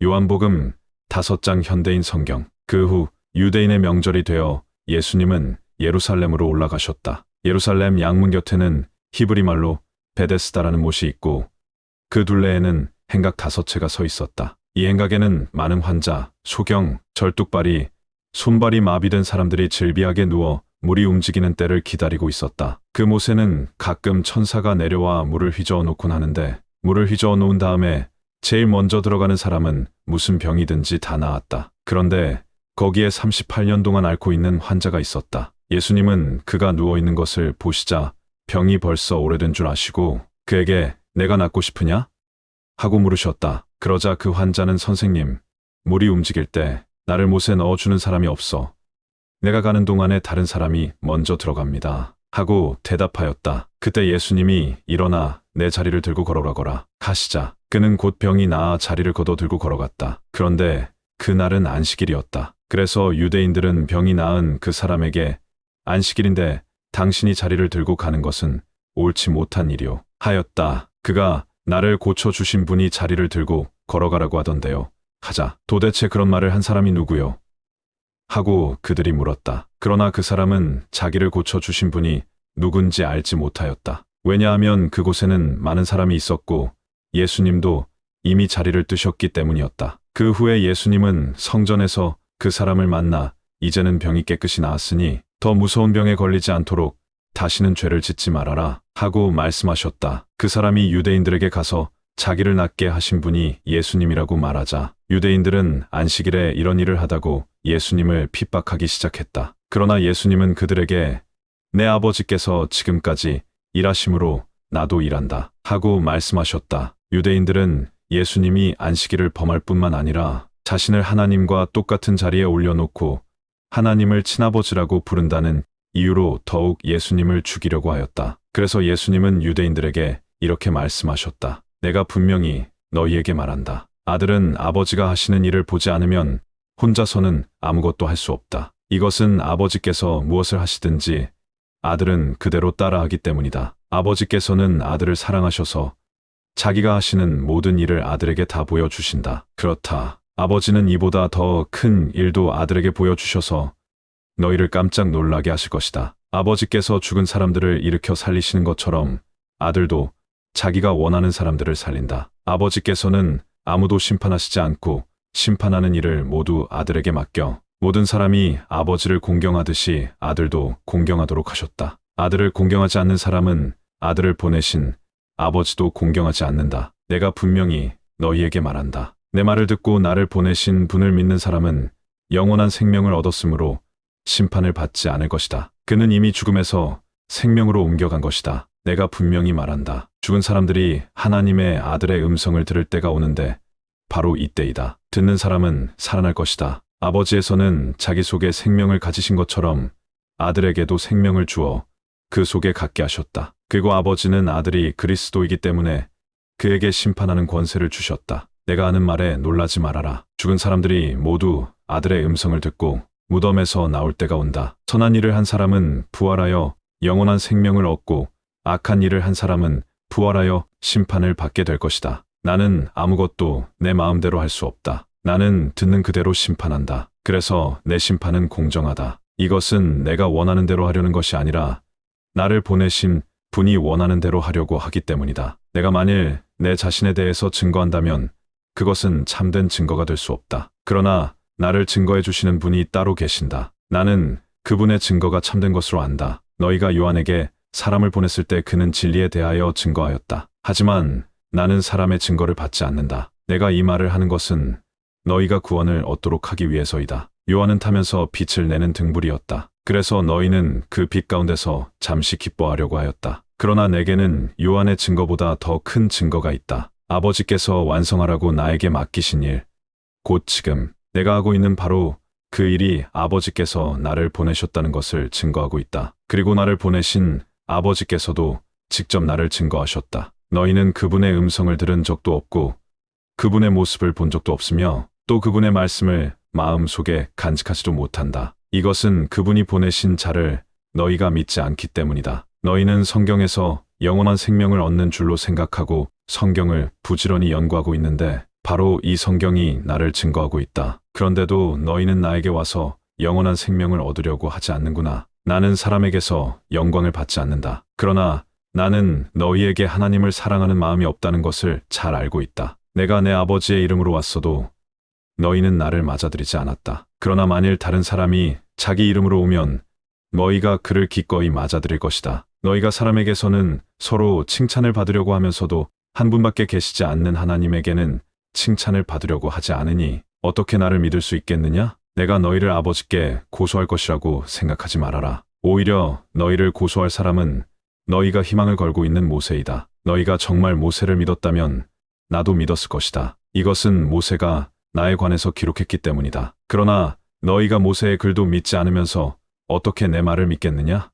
요한복음 5장 현대인 성경. 그 후 유대인의 명절이 되어 예수님은 예루살렘으로 올라가셨다. 예루살렘 양문 곁에는 히브리 말로 베데스다라는 못이 있고 그 둘레에는 행각 5채가 서 있었다. 이 행각에는 많은 환자, 소경, 절뚝발이, 손발이 마비된 사람들이 질비하게 누워 물이 움직이는 때를 기다리고 있었다. 그 못에는 가끔 천사가 내려와 물을 휘저어 놓곤 하는데 물을 휘저어 놓은 다음에 제일 먼저 들어가는 사람은 무슨 병이든지 다 나았다. 그런데 거기에 38년 동안 앓고 있는 환자가 있었다. 예수님은 그가 누워있는 것을 보시자 병이 벌써 오래된 줄 아시고 그에게 내가 낫고 싶으냐? 하고 물으셨다. 그러자 그 환자는 선생님, 물이 움직일 때 나를 못에 넣어주는 사람이 없어. 내가 가는 동안에 다른 사람이 먼저 들어갑니다. 하고 대답하였다. 그때 예수님이 일어나 내 자리를 들고 걸어가거라 가시자 그는 곧 병이 나아 자리를 걷어 들고 걸어갔다. 그런데 그날은 안식일이었다. 그래서 유대인들은 병이 나은 그 사람에게 안식일인데 당신이 자리를 들고 가는 것은 옳지 못한 일이요 하였다. 그가 나를 고쳐주신 분이 자리를 들고 걸어가라고 하던데요. 하자. 도대체 그런 말을 한 사람이 누구요? 하고 그들이 물었다. 그러나 그 사람은 자기를 고쳐주신 분이 누군지 알지 못하였다. 왜냐하면 그곳에는 많은 사람이 있었고 예수님도 이미 자리를 뜨셨기 때문이었다. 그 후에 예수님은 성전에서 그 사람을 만나 이제는 병이 깨끗이 나았으니 더 무서운 병에 걸리지 않도록 다시는 죄를 짓지 말아라 하고 말씀하셨다. 그 사람이 유대인들에게 가서 자기를 낫게 하신 분이 예수님이라고 말하자 유대인들은 안식일에 이런 일을 하다고 예수님을 핍박하기 시작했다. 그러나 예수님은 그들에게 내 아버지께서 지금까지 일하심으로 나도 일한다 하고 말씀하셨다. 유대인들은 예수님이 안식일을 범할 뿐만 아니라 자신을 하나님과 똑같은 자리에 올려놓고 하나님을 친아버지라고 부른다는 이유로 더욱 예수님을 죽이려고 하였다. 그래서 예수님은 유대인들에게 이렇게 말씀하셨다. 내가 분명히 너희에게 말한다. 아들은 아버지가 하시는 일을 보지 않으면 혼자서는 아무것도 할 수 없다. 이것은 아버지께서 무엇을 하시든지 아들은 그대로 따라하기 때문이다. 아버지께서는 아들을 사랑하셔서 자기가 하시는 모든 일을 아들에게 다 보여주신다. 그렇다. 아버지는 이보다 더 큰 일도 아들에게 보여주셔서 너희를 깜짝 놀라게 하실 것이다. 아버지께서 죽은 사람들을 일으켜 살리시는 것처럼 아들도 자기가 원하는 사람들을 살린다. 아버지께서는 아무도 심판하시지 않고 심판하는 일을 모두 아들에게 맡겨 모든 사람이 아버지를 공경하듯이 아들도 공경하도록 하셨다. 아들을 공경하지 않는 사람은 아들을 보내신 아버지도 공경하지 않는다. 내가 분명히 너희에게 말한다. 내 말을 듣고 나를 보내신 분을 믿는 사람은 영원한 생명을 얻었으므로 심판을 받지 않을 것이다. 그는 이미 죽음에서 생명으로 옮겨간 것이다. 내가 분명히 말한다. 죽은 사람들이 하나님의 아들의 음성을 들을 때가 오는데 바로 이때이다. 듣는 사람은 살아날 것이다. 아버지에서는 자기 속에 생명을 가지신 것처럼 아들에게도 생명을 주어 그 속에 갖게 하셨다. 그리고 아버지는 아들이 그리스도이기 때문에 그에게 심판하는 권세를 주셨다. 내가 하는 말에 놀라지 말아라. 죽은 사람들이 모두 아들의 음성을 듣고 무덤에서 나올 때가 온다. 선한 일을 한 사람은 부활하여 영원한 생명을 얻고 악한 일을 한 사람은 부활하여 심판을 받게 될 것이다. 나는 아무것도 내 마음대로 할 수 없다. 나는 듣는 그대로 심판한다. 그래서 내 심판은 공정하다. 이것은 내가 원하는 대로 하려는 것이 아니라 나를 보내신 분이 원하는 대로 하려고 하기 때문이다. 내가 만일 내 자신에 대해서 증거한다면 그것은 참된 증거가 될 수 없다. 그러나 나를 증거해 주시는 분이 따로 계신다. 나는 그분의 증거가 참된 것으로 안다. 너희가 요한에게 사람을 보냈을 때 그는 진리에 대하여 증거하였다. 하지만 나는 사람의 증거를 받지 않는다. 내가 이 말을 하는 것은 너희가 구원을 얻도록 하기 위해서이다. 요한은 타면서 빛을 내는 등불이었다. 그래서 너희는 그 빛 가운데서 잠시 기뻐하려고 하였다. 그러나 내게는 요한의 증거보다 더 큰 증거가 있다. 아버지께서 완성하라고 나에게 맡기신 일, 곧 지금 내가 하고 있는 바로 그 일이 아버지께서 나를 보내셨다는 것을 증거하고 있다. 그리고 나를 보내신 아버지께서도 직접 나를 증거하셨다. 너희는 그분의 음성을 들은 적도 없고 그분의 모습을 본 적도 없으며 또 그분의 말씀을 마음속에 간직하지도 못한다. 이것은 그분이 보내신 자를 너희가 믿지 않기 때문이다. 너희는 성경에서 영원한 생명을 얻는 줄로 생각하고 성경을 부지런히 연구하고 있는데 바로 이 성경이 나를 증거하고 있다. 그런데도 너희는 나에게 와서 영원한 생명을 얻으려고 하지 않는구나. 나는 사람에게서 영광을 받지 않는다. 그러나 나는 너희에게 하나님을 사랑하는 마음이 없다는 것을 잘 알고 있다. 내가 내 아버지의 이름으로 왔어도 너희는 나를 맞아들이지 않았다. 그러나 만일 다른 사람이 자기 이름으로 오면 너희가 그를 기꺼이 맞아들일 것이다. 너희가 사람에게서는 서로 칭찬을 받으려고 하면서도 한 분밖에 계시지 않는 하나님에게는 칭찬을 받으려고 하지 않으니 어떻게 나를 믿을 수 있겠느냐? 내가 너희를 아버지께 고소할 것이라고 생각하지 말아라. 오히려 너희를 고소할 사람은 너희가 희망을 걸고 있는 모세이다. 너희가 정말 모세를 믿었다면 나도 믿었을 것이다. 이것은 모세가 나에 관해서 기록했기 때문이다. 그러나 너희가 모세의 글도 믿지 않으면서 어떻게 내 말을 믿겠느냐?